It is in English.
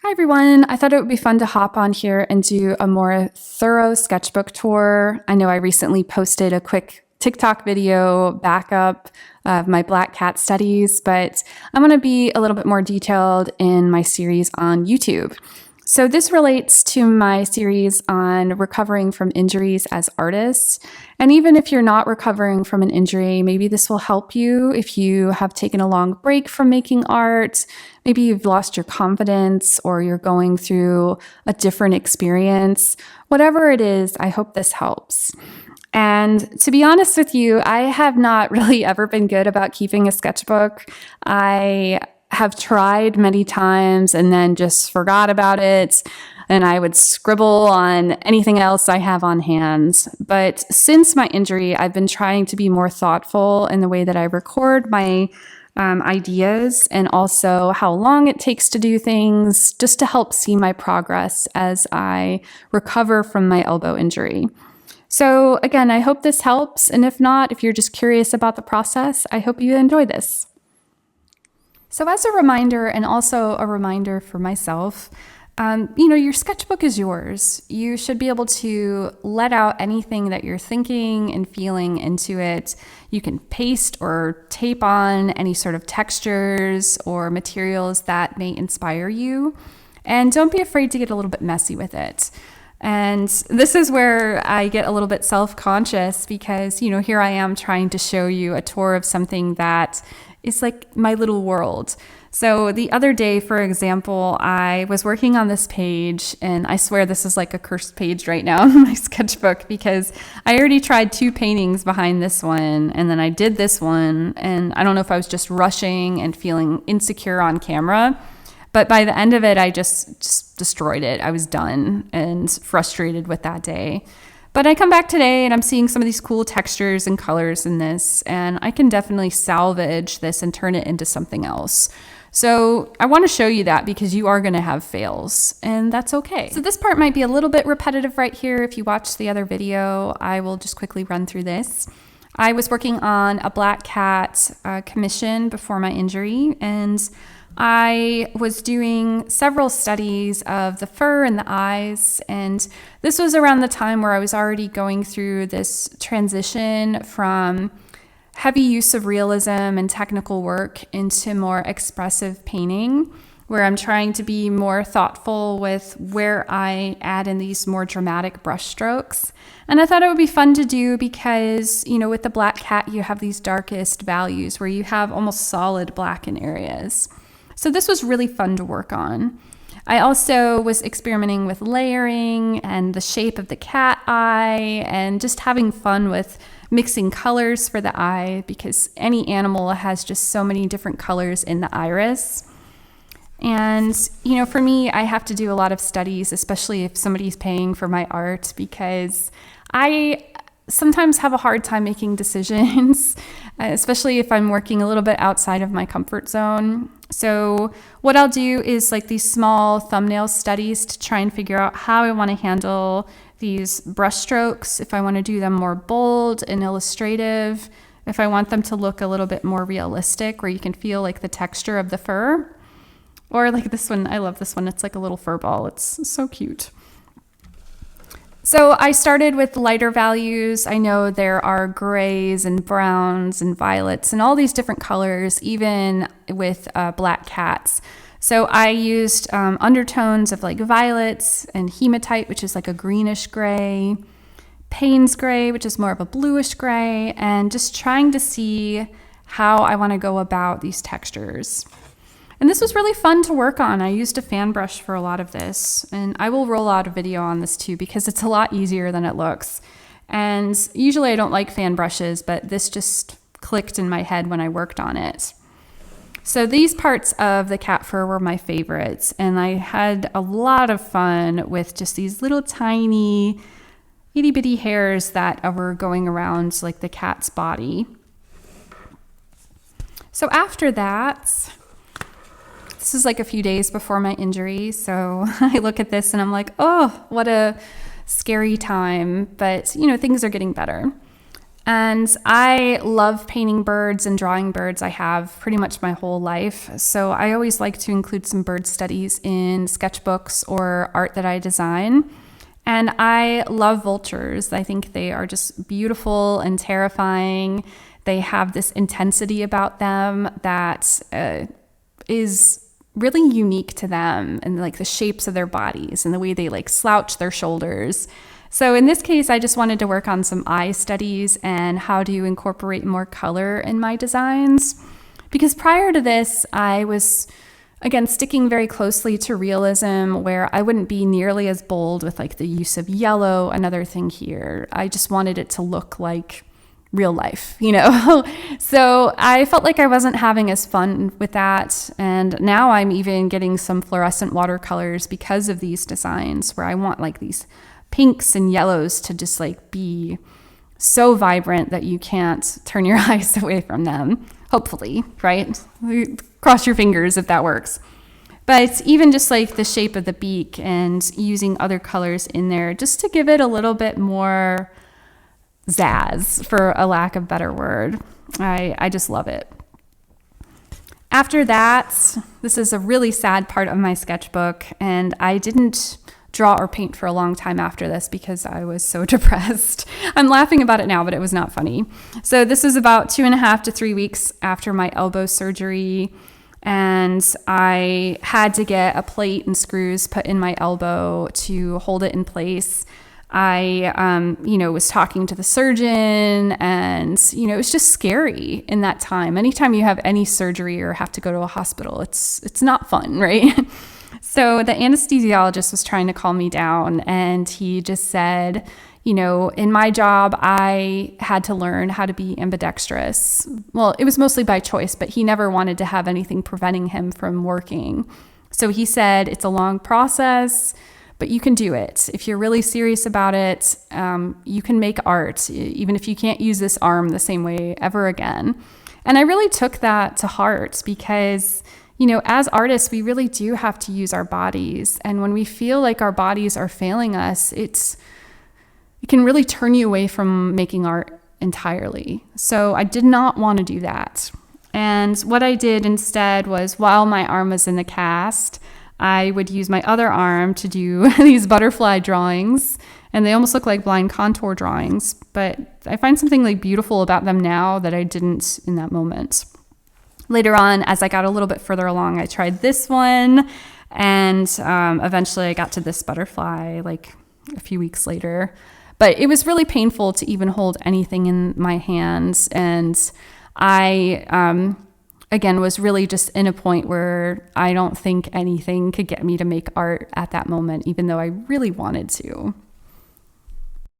Hi everyone. I thought it would be fun to hop on here and do a more thorough sketchbook tour. I know I recently posted a quick TikTok video backup of my black cat studies, but I'm going to be a little bit more detailed in my series on YouTube. So this relates to my series on recovering from injuries as artists. And even if you're not recovering from an injury, maybe this will help you if you have taken a long break from making art. Maybe you've lost your confidence or you're going through a different experience. Whatever it is, I hope this helps. And to be honest with you, I have not really ever been good about keeping a sketchbook. I have tried many times and then just forgot about it. And I would scribble on anything else I have on hand. But since my injury, I've been trying to be more thoughtful in the way that I record my ideas and also how long it takes to do things, just to help see my progress as I recover from my elbow injury. So again, I hope this helps. And if not, if you're just curious about the process, I hope you enjoy this. So as a reminder, and also a reminder for myself, your sketchbook is yours. You should be able to let out anything that you're thinking and feeling into it. You can paste or tape on any sort of textures or materials that may inspire you. And don't be afraid to get a little bit messy with it. And this is where I get a little bit self-conscious because, here I am trying to show you a tour of something that is like my little world. So the other day, for example, I was working on this page, and I swear this is like a cursed page right now in my sketchbook because I already tried 2 paintings behind this one, and then I did this one, and I don't know if I was just rushing and feeling insecure on camera, but by the end of it, I just destroyed it. I was done and frustrated with that day. But I come back today and I'm seeing some of these cool textures and colors in this, and I can definitely salvage this and turn it into something else. So I want to show you that because you are going to have fails, and that's okay. So this part might be a little bit repetitive right here. If you watch the other video, I will just quickly run through this. I was working on a black cat commission before my injury, and I was doing several studies of the fur and the eyes, and this was around the time where I was already going through this transition from heavy use of realism and technical work into more expressive painting, where I'm trying to be more thoughtful with where I add in these more dramatic brush strokes. And I thought it would be fun to do because, with the black cat, you have these darkest values where you have almost solid black in areas. So this was really fun to work on. I also was experimenting with layering and the shape of the cat eye and just having fun with mixing colors for the eye because any animal has just so many different colors in the iris. And, for me, I have to do a lot of studies, especially if somebody's paying for my art, because I sometimes have a hard time making decisions, especially if I'm working a little bit outside of my comfort zone. So what I'll do is like these small thumbnail studies to try and figure out how I want to handle these brush strokes, if I want to do them more bold and illustrative, if I want them to look a little bit more realistic where you can feel like the texture of the fur. Or like this one, I love this one. It's like a little fur ball. It's so cute. So I started with lighter values. I know there are grays and browns and violets and all these different colors, even with black cats. So I used undertones of like violets and hematite, which is like a greenish gray, Payne's gray, which is more of a bluish gray, and just trying to see how I want to go about these textures. And this was really fun to work on. I used a fan brush for a lot of this, and I will roll out a video on this too because it's a lot easier than it looks. And usually I don't like fan brushes, but this just clicked in my head when I worked on it. So these parts of the cat fur were my favorites, and I had a lot of fun with just these little tiny itty bitty hairs that were going around like the cat's body. So after that, this is like a few days before my injury, so I look at this and I'm like, oh, what a scary time, but things are getting better. And I love painting birds and drawing birds. I have pretty much my whole life. So I always like to include some bird studies in sketchbooks or art that I design. And I love vultures. I think they are just beautiful and terrifying. They have this intensity about them that is really unique to them, and like the shapes of their bodies and the way they like slouch their shoulders. So in this case, I just wanted to work on some eye studies and how to incorporate more color in my designs. Because prior to this, I was, again, sticking very closely to realism, where I wouldn't be nearly as bold with like the use of yellow, another thing here. I just wanted it to look like real life, you know? So I felt like I wasn't having as fun with that. And now I'm even getting some fluorescent watercolors because of these designs, where I want like these pinks and yellows to just like be so vibrant that you can't turn your eyes away from them. Hopefully, right? Cross your fingers if that works. But even just like the shape of the beak and using other colors in there just to give it a little bit more zazz, for a lack of a better word. I just love it. After that, this is a really sad part of my sketchbook, and I didn't draw or paint for a long time after this because I was so depressed. I'm laughing about it now, but it was not funny. So this was about 2.5 to 3 weeks after my elbow surgery, and I had to get a plate and screws put in my elbow to hold it in place. I, was talking to the surgeon, and, it was just scary in that time. Anytime you have any surgery or have to go to a hospital, it's not fun, right? So the anesthesiologist was trying to calm me down, and he just said, in my job, I had to learn how to be ambidextrous. Well, it was mostly by choice, but he never wanted to have anything preventing him from working. So he said, it's a long process, but you can do it. If you're really serious about it, you can make art, even if you can't use this arm the same way ever again. And I really took that to heart because, as artists, we really do have to use our bodies. And when we feel like our bodies are failing us, it can really turn you away from making art entirely. So I did not want to do that. And what I did instead was, while my arm was in the cast, I would use my other arm to do these butterfly drawings, and they almost look like blind contour drawings, but I find something like beautiful about them now that I didn't in that moment. Later on, as I got a little bit further along, I tried this one, and eventually I got to this butterfly like a few weeks later. But it was really painful to even hold anything in my hands, and I again, was really just in a point where I don't think anything could get me to make art at that moment, even though I really wanted to.